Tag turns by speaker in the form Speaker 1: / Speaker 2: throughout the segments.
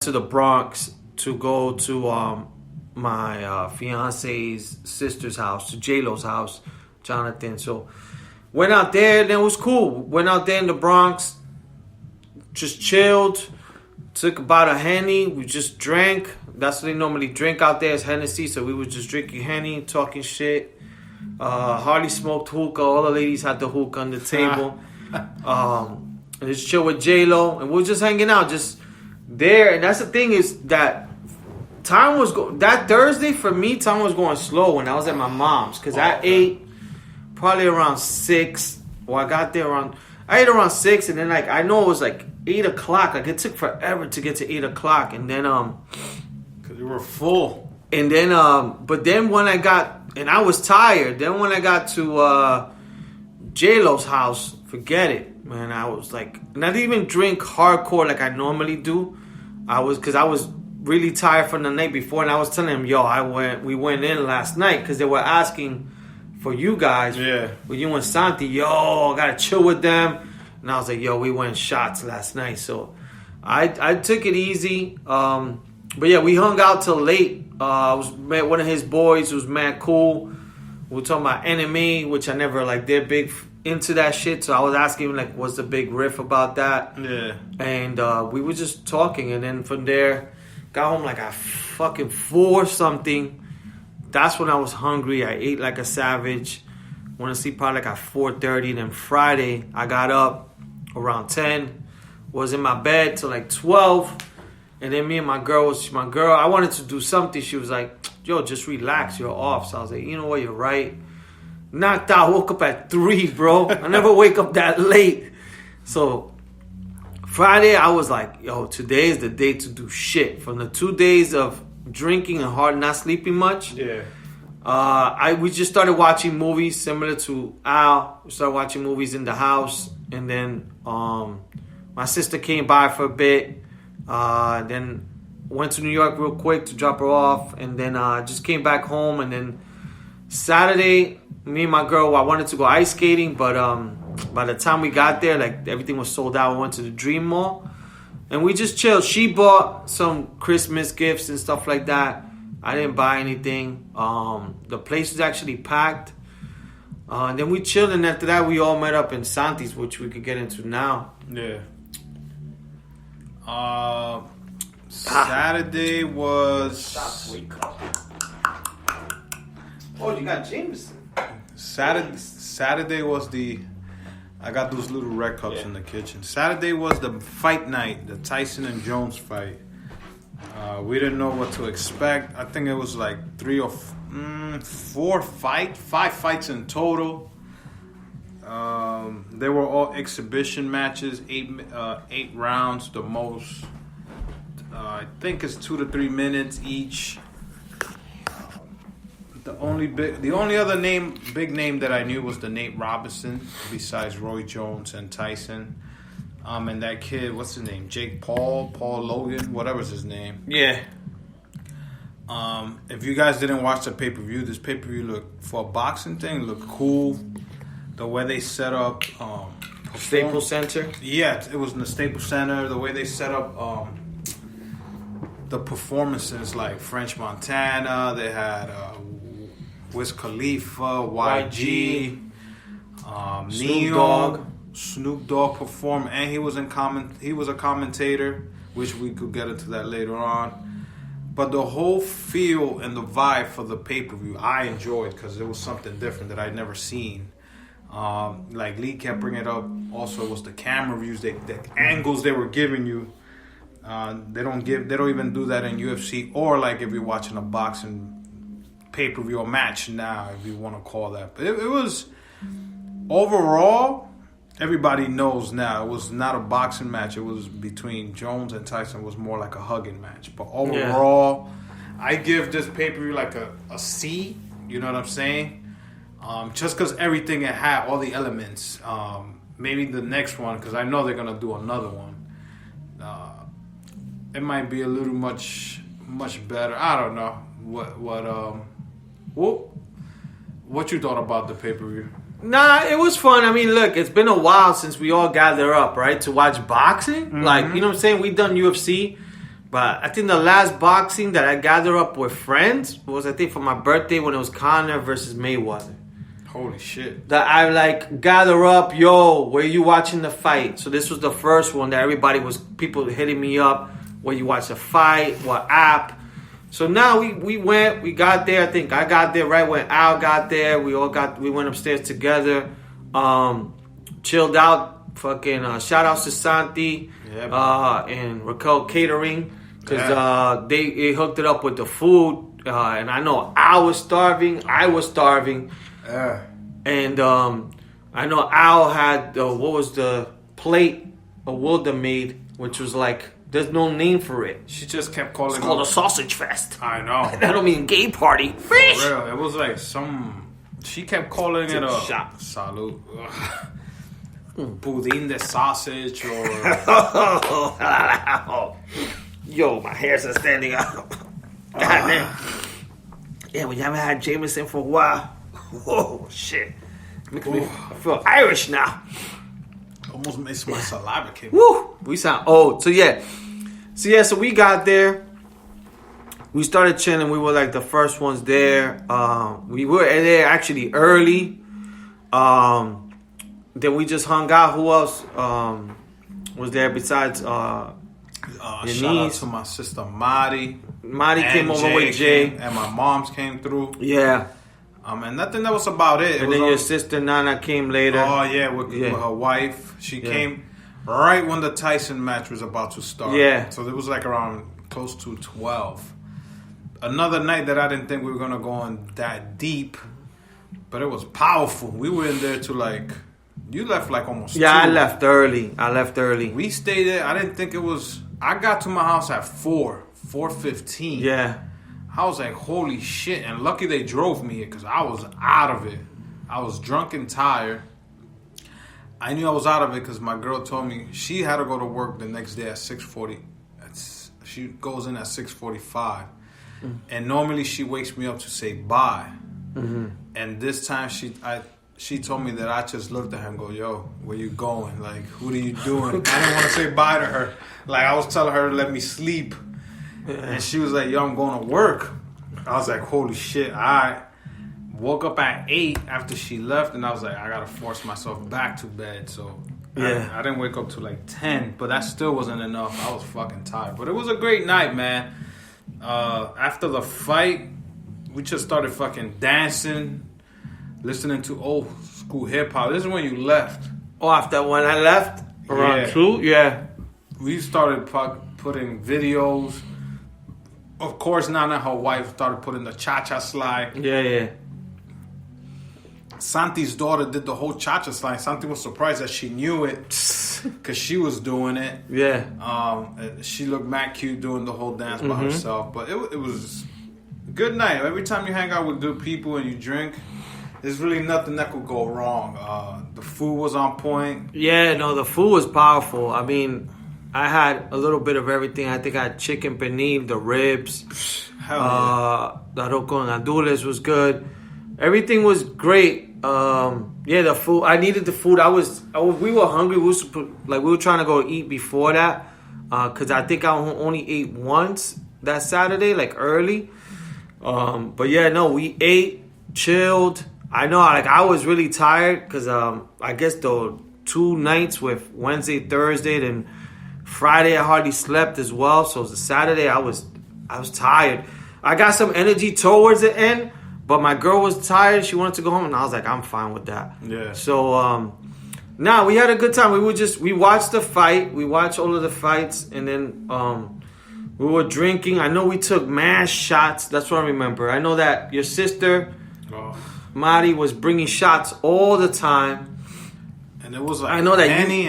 Speaker 1: to the Bronx to go to my fiance's sister's house, to J-Lo's house, Jonathan. So went out there and it was cool. Went out there in the Bronx, just chilled, took about a Henny. We just drank. That's what they normally drink out there is Hennessy. So we was just drinking Henny, talking shit. Hardly smoked hookah. All the ladies had the hookah on the table. And just chill with J-Lo. And we were just hanging out, just there. And that's the thing is that time was that Thursday for me, time was going slow when I was at my mom's. Because I ate probably around 6. Well, I ate around 6. And then like, I know it was like 8 o'clock. Like it took forever to get to 8 o'clock. And then,
Speaker 2: because you were full.
Speaker 1: And then, but then when I got, and I was tired. Then when I got to J-Lo's house, forget it, man. I was like, not even drink hardcore like I normally do. Because I was really tired from the night before. And I was telling him, we went in last night because they were asking for you guys.
Speaker 2: Yeah.
Speaker 1: With you and Santi, I got to chill with them. And I was like, we went shots last night. So I took it easy. But yeah, we hung out till late. I met one of his boys who was mad cool. We were talking about anime, which I never they're big into that shit. So I was asking him what's the big riff about that?
Speaker 2: Yeah.
Speaker 1: And we were just talking, and then from there, got home at fucking 4 something. That's when I was hungry. I ate like a savage. Went to sleep probably at 4:30. Then Friday, I got up around 10. Was in my bed till 12. And then me and my girl, I wanted to do something. She was like, yo, just relax. You're off. So I was like, you know what? You're right. Knocked out. Woke up at 3, bro. I never wake up that late. So Friday, I was like, today is the day to do shit. From the 2 days of drinking and not sleeping much.
Speaker 2: Yeah.
Speaker 1: We just started watching movies similar to Al. We started watching movies in the house. And then my sister came by for a bit. Then went to New York real quick to drop her off, and then just came back home. And then Saturday, me and my girl, I wanted to go ice skating, but by the time we got there, everything was sold out. We went to the Dream Mall, and we just chilled. She bought some Christmas gifts and stuff like that. I didn't buy anything. The place was actually packed. And then we chilled, and after that, we all met up in Santi's, which we could get into now.
Speaker 2: Yeah. Saturday was.
Speaker 1: Oh, you got Jameson.
Speaker 2: Saturday was I got those little red cups in the kitchen. Saturday was the fight night, the Tyson and Jones fight. We didn't know what to expect. I think it was 3 or 4 5 fights in total. They were all exhibition matches, 8 rounds, the most. I think it's 2 to 3 minutes each. The only other big name that I knew was the Nate Robinson, besides Roy Jones and Tyson. And that kid, what's his name? Jake Paul Logan, whatever's his name.
Speaker 1: Yeah.
Speaker 2: If you guys didn't watch the pay-per-view, this pay-per-view for a boxing thing looked cool. The way they set up
Speaker 1: Staples Center?
Speaker 2: Yeah, it was in the Staples Center. The way they set up the performances, like French Montana, they had Wiz Khalifa, YG, Snoop Dogg performed, and he was a commentator, which we could get into that later on. But the whole feel and the vibe for the pay-per-view, I enjoyed because it was something different that I'd never seen. Like Lee kept bringing it up, also was the camera views, the angles they were giving you. They don't even do that in UFC, or if you're watching a boxing pay-per-view or match now, if you want to call that. But it was overall, everybody knows now it was not a boxing match. It was between Jones and Tyson. It was more like a hugging match. But overall, I give this pay-per-view a C. You know what I'm saying? Just because everything it had, all the elements. Maybe the next one, because I know they're gonna do another one. It might be a little much better. I don't know what you thought about the pay-per-view.
Speaker 1: Nah, it was fun. I mean, look, it's been a while since we all gather up, right, to watch boxing.
Speaker 2: Mm-hmm.
Speaker 1: Like, you know what I'm saying? We've done UFC, But I think the last boxing that I gathered up with friends was, I think, for my birthday when it was Conor versus Mayweather.
Speaker 2: Holy shit.
Speaker 1: That I like gather up, yo, where you watching the fight? So this was the first one that people hitting me up, where you watch the fight, what app. So now we got there. I think I got there right when Al got there. We went upstairs together, chilled out. Fucking shout outs to Santi and Raquel Catering, because they hooked it up with the food. And I know Al was starving. I was starving. And I know Al had what was the plate a Wilda made, which was like, there's no name for it.
Speaker 2: She just kept calling it.
Speaker 1: It's called a sausage fest.
Speaker 2: I know.
Speaker 1: That don't mean gay party.
Speaker 2: For real, it was like she kept calling it a
Speaker 1: shop.
Speaker 2: Salud. Budín de sausage or.
Speaker 1: Yo, my hairs are standing up. God damn. Yeah, we haven't had Jameson for a while. Whoa, shit. Makes me feel Irish now.
Speaker 2: Almost makes my saliva came.
Speaker 1: Woo! We sound old. So we got there. We started chilling. We were like the first ones there. We were there actually early. Then we just hung out. Who else was there besides
Speaker 2: shout out to my sister Mari.
Speaker 1: Mari came over with Jay.
Speaker 2: And my moms came through.
Speaker 1: Yeah.
Speaker 2: And nothing, that was about it.
Speaker 1: And then your sister Nana came later.
Speaker 2: Oh, yeah, with her wife. She came right when the Tyson match was about to start.
Speaker 1: Yeah.
Speaker 2: So it was like around close to 12. Another night that I didn't think we were going to go on that deep, but it was powerful. We were in there to like, you left like almost 2.
Speaker 1: I left early.
Speaker 2: We stayed there. I didn't think it was, I got to my house at 4:15.
Speaker 1: Yeah.
Speaker 2: I was like, holy shit. And lucky they drove me here because I was out of it. I was drunk and tired. I knew I was out of it because my girl told me she had to go to work the next day at 6:40. She goes in at 6:45. And normally she wakes me up to say bye. Mm-hmm. And this time she told me that I just looked at her and go, yo, where you going? Like, what are you doing? I didn't want to say bye to her. Like, I was telling her to let me sleep. And she was like, yo, I'm going to work. I was like, holy shit. I woke up at 8 after she left, and I was like, I got to force myself back to bed. So I didn't wake up till like 10, but that still wasn't enough. I was fucking tired. But it was a great night, man. After the fight, we just started fucking dancing, listening to old school hip hop. This is when you left.
Speaker 1: Oh, after when I left? Around 2? Yeah.
Speaker 2: We started putting videos. Of course, Nana, her wife, started putting the cha-cha slide.
Speaker 1: Yeah.
Speaker 2: Santi's daughter did the whole cha-cha slide. Santi was surprised that she knew it because she was doing it.
Speaker 1: Yeah.
Speaker 2: She looked mad cute doing the whole dance by herself. But it was a good night. Every time you hang out with good people and you drink, there's really nothing that could go wrong. The food was on point.
Speaker 1: Yeah, no, the food was powerful. I mean, I had a little bit of everything. I think I had chicken pernil, the ribs.
Speaker 2: Hell yeah.
Speaker 1: The arroz con gandules was good. Everything was great. The food. I needed the food. We were hungry. We were trying to go eat before that. Because I think I only ate once that Saturday, like early. But yeah, no, we ate, chilled. I know, like I was really tired because I guess the 2 nights with Wednesday, Thursday, then Friday I hardly slept as well. So the Saturday I was tired. I got some energy towards the end, but my girl was tired. She wanted to go home, and I was like, I'm fine with that.
Speaker 2: Yeah.
Speaker 1: So we had a good time. We watched the fight. We watched all of the fights, and then we were drinking. I know we took mass shots. That's what I remember. I know that your sister, Mari, was bringing shots all the time.
Speaker 2: And it was like
Speaker 1: I know that
Speaker 2: Henny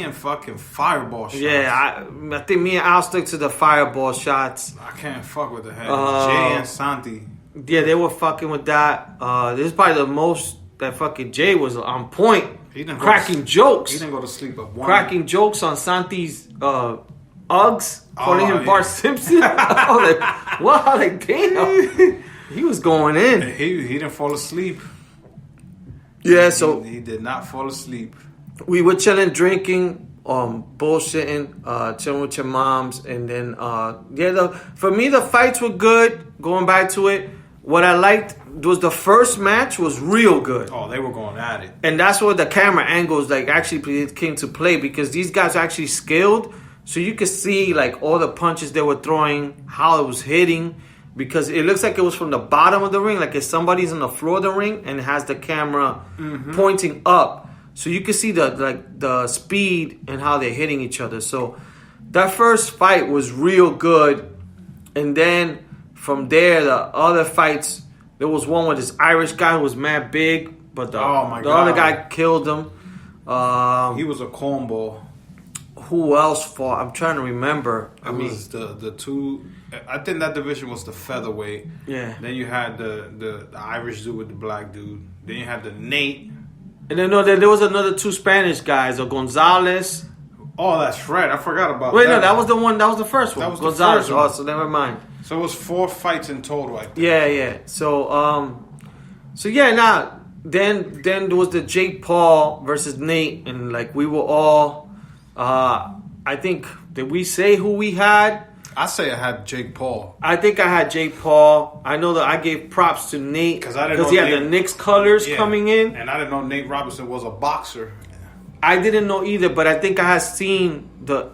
Speaker 2: and fucking Fireball shots.
Speaker 1: Yeah, I think me and Al stuck to the Fireball shots.
Speaker 2: I can't fuck with the Henny. Jay and Santi.
Speaker 1: Yeah, they were fucking with that. This is probably the most that fucking Jay was on point. Cracking jokes.
Speaker 2: He didn't go to sleep at 1.
Speaker 1: Cracking jokes on Santi's Uggs. Calling him Bart Simpson. I was like, wow, like, damn. He was going in.
Speaker 2: He didn't fall asleep.
Speaker 1: Yeah, so
Speaker 2: he did not fall asleep.
Speaker 1: We were chilling, drinking. bullshitting, chilling with your moms, and then for me the fights were good. Going back to it, what I liked was the first match was real good.
Speaker 2: Oh, they were going at it,
Speaker 1: and that's where the camera angles like actually came to play because these guys are actually skilled, so you could see like all the punches they were throwing, how it was hitting. Because it looks like it was from the bottom of the ring, like if somebody's on the floor of the ring and it has the camera pointing up, so you can see the speed and how they're hitting each other. So that first fight was real good, and then from there the other fights, there was one with this Irish guy who was mad big, but the other guy killed him.
Speaker 2: He was a combo.
Speaker 1: Who else fought? I'm trying to remember.
Speaker 2: It was the two. I think that division was the featherweight.
Speaker 1: Yeah.
Speaker 2: Then you had the Irish dude with the black dude. Then you had the Nate.
Speaker 1: And then there was another two Spanish guys, Gonzalez.
Speaker 2: Oh, that's right. I forgot about that.
Speaker 1: Wait, no, that was the one. That was the first one.
Speaker 2: That was
Speaker 1: Gonzalez.
Speaker 2: the first one.
Speaker 1: Oh, so never mind.
Speaker 2: So it was 4 fights in total, I think.
Speaker 1: Yeah. So then there was the Jake Paul versus Nate, and like we were all. I think, did we say who we had?
Speaker 2: I say I had Jake Paul.
Speaker 1: I think I had Jake Paul. I know that I gave props to Nate because he had the Knicks colors coming in,
Speaker 2: and I didn't know Nate Robinson was a boxer.
Speaker 1: I didn't know either, but I think I had seen the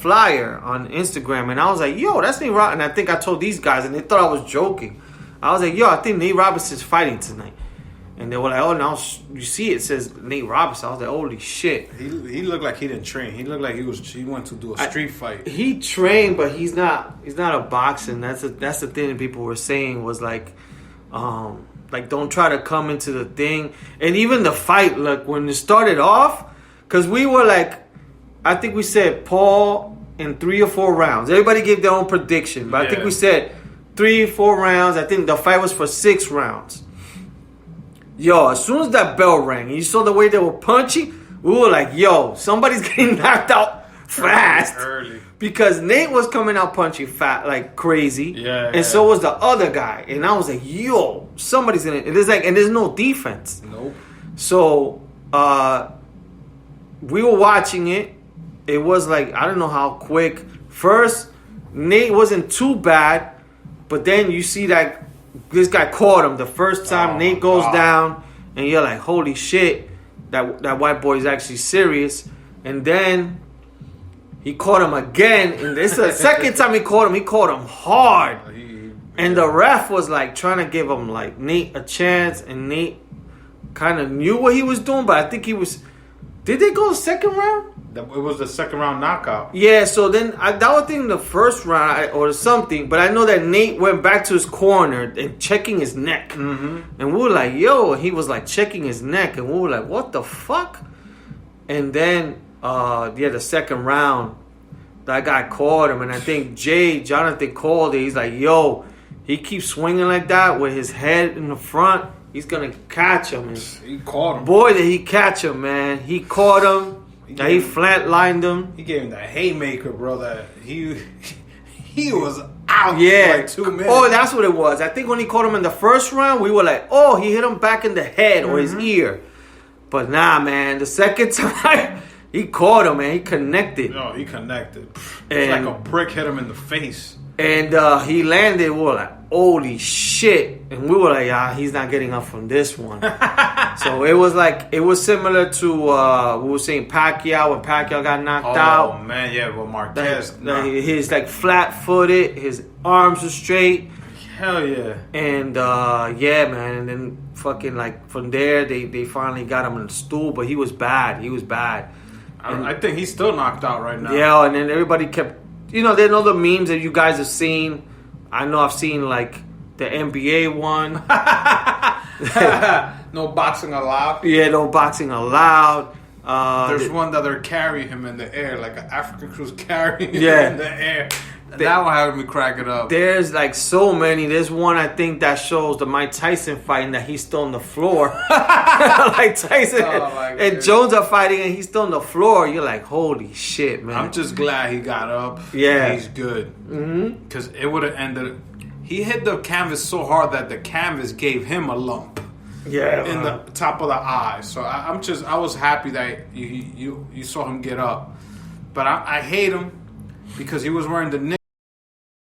Speaker 1: flyer on Instagram, and I was like, "Yo, that's Nate Robinson." And I think I told these guys, and they thought I was joking. I was like, "Yo, I think Nate Robinson's fighting tonight." And they were like, "Oh, now you see it says Nate Robinson." I was like, "Holy shit!"
Speaker 2: He looked like he didn't train. He looked like he went to do a street fight.
Speaker 1: He trained, but he's not a boxing. That's the thing that people were saying was like don't try to come into the thing. And even the fight, like when it started off, because we were like, I think we said Paul in 3 or 4 rounds. Everybody gave their own prediction, but I think we said 3 or 4 rounds. I think the fight was for 6 rounds. Yo, as soon as that bell rang, and you saw the way they were punching, we were like, yo, somebody's getting knocked out fast.
Speaker 2: Early.
Speaker 1: Because Nate was coming out punching fat like crazy.
Speaker 2: Yeah.
Speaker 1: And so was the other guy. And I was like, yo, somebody's in it. And there's no defense.
Speaker 2: Nope.
Speaker 1: So we were watching it. It was like, I don't know how quick. First, Nate wasn't too bad. But then you see that this guy caught him the first time. Nate goes down, and you're like, "Holy shit, that white boy is actually serious." And then he caught him again, and this is the second time he caught him. He caught him hard, and the ref was like trying to give him like Nate a chance, and Nate kind of knew what he was doing, but I think he was. Did they go the second round?
Speaker 2: It was the second round knockout.
Speaker 1: Yeah, so then that was in the first round or something. But I know that Nate went back to his corner and checking his neck. Mm-hmm. And we were like, yo, he was like checking his neck. And we were like, what the fuck? And then, the second round, that guy caught him. And I think Jonathan called it. He's like, yo, he keeps swinging like that with his head in the front. He's going to catch him. And
Speaker 2: he caught him.
Speaker 1: Boy, did he catch him, man. He caught him. He flatlined him.
Speaker 2: He gave him the haymaker, bro. That he was out for like 2 minutes.
Speaker 1: Oh, that's what it was. I think when he caught him in the first round, we were like, oh, he hit him back in the head or his ear. But nah, man. The second time, he caught him, man. He connected.
Speaker 2: No, he connected. It's like a brick hit him in the face.
Speaker 1: And he landed. We were like, holy shit. And we were like, he's not getting up from this one. So it was similar to, we were saying Pacquiao when Pacquiao got knocked out.
Speaker 2: Oh, man, yeah, well, Marquez.
Speaker 1: He's like flat-footed. His arms are straight.
Speaker 2: Hell yeah.
Speaker 1: And, man. And then fucking, like, from there, they finally got him on the stool. But he was bad.
Speaker 2: I think he's still knocked out right now.
Speaker 1: Yeah, and then everybody kept... You know, there are other memes that you guys have seen. I know I've seen, like, the NBA one.
Speaker 2: No boxing allowed.
Speaker 1: Yeah, no boxing allowed.
Speaker 2: There's one that they're carrying him in the air, like an African crew's carrying him in the air. That one had me cracking up.
Speaker 1: There's like so many. There's one I think that shows the Mike Tyson fighting that he's still on the floor. Like Tyson and Jones are fighting and he's still on the floor. You're like, holy shit, man.
Speaker 2: I'm just glad he got up.
Speaker 1: Yeah.
Speaker 2: He's good. Because it would have ended... He hit the canvas so hard that the canvas gave him a lump.
Speaker 1: Yeah,
Speaker 2: in the top of the eye. So I was happy that you saw him get up, but I hate him because he was wearing the